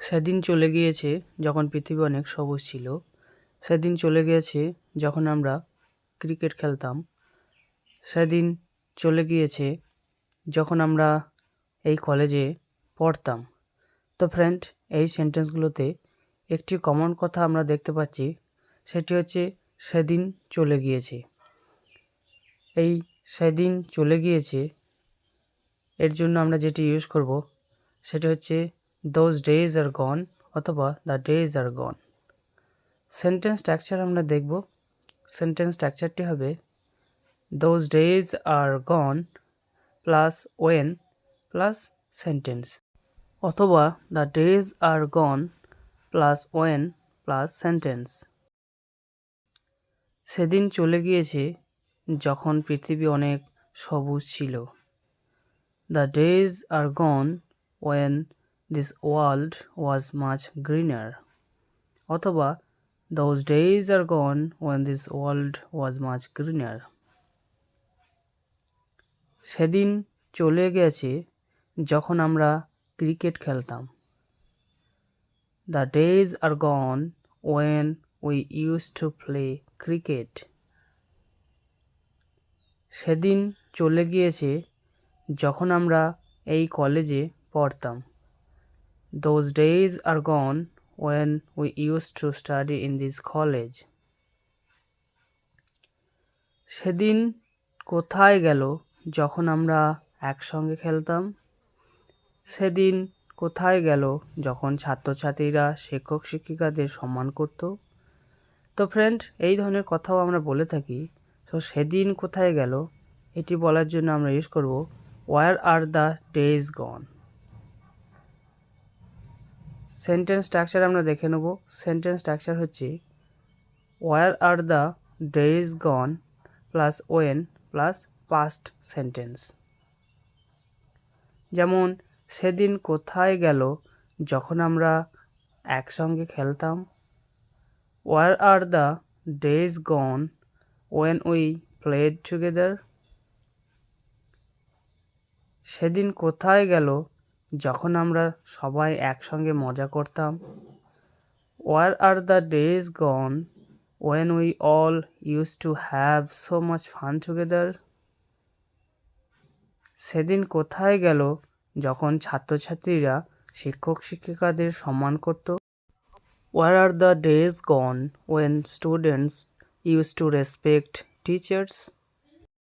সেদিন চলে গিয়েছে যখন পৃথিবী অনেক সবুজ ছিল। সেদিন চলে গিয়েছে যখন আমরা ক্রিকেট খেলতাম। সেদিন চলে গিয়েছে যখন আমরা এই কলেজে পড়তাম। তো ফ্রেন্ড, এই সেন্টেন্সগুলোতে একটি কমন কথা আমরা দেখতে পাচ্ছি, সেটি হচ্ছে সেদিন চলে গিয়েছে। এই সেদিন চলে গিয়েছে এর জন্য আমরা যেটি ইউজ করব সেটি হচ্ছে those days are gone অথবা the days are gone। Sentence structure আমরা দেখব। সেন্টেন্স স্ট্রাকচারটি হবে those days are gone plus when plus sentence, অথবা the days are gone plus when plus sentence. সেদিন চলে গিয়েছে যখন পৃথিবী অনেক সবুজ ছিল। The days are gone when this world was much greener, অথবা those days are gone when this world was much greener। সেদিন চলে গেছে যখন আমরা ক্রিকেট খেলতাম। The days are gone when we used to play cricket। সেদিন চলে গিয়েছে যখন আমরা এই কলেজে পড়তাম। Those days are gone when we used to study in this college। সেদিন কোথায় গেল যখন আমরা একসঙ্গে খেলতাম। সেদিন কোথায় গেল যখন ছাত্রছাত্রীরা শিক্ষক শিক্ষিকাদের সম্মান করত। তো ফ্রেন্ড, এই ধরনের কথাও আমরা বলে থাকি। তো সেদিন কোথায় গেল এটি বলার জন্য আমরা ইউজ করব where are the days gone। Sentence structure আমরা দেখে নেব। সেন্টেন্স স্ট্রাকচার হচ্ছে where are the days gone plus when plus past sentence. যেমন সেদিন কোথায় গেল যখন আমরা একসঙ্গে খেলতাম। where are the days gone when we played together। সেদিন কোথায় গেল যখন আমরা সবাই একসঙ্গে মজা করতাম। where are the days gone when we all used to have so much fun together। সেদিন কোথায় গেল যখন ছাত্রছাত্রীরা শিক্ষক শিক্ষিকাদের সম্মান করত। where are the days gone when students used to respect teachers।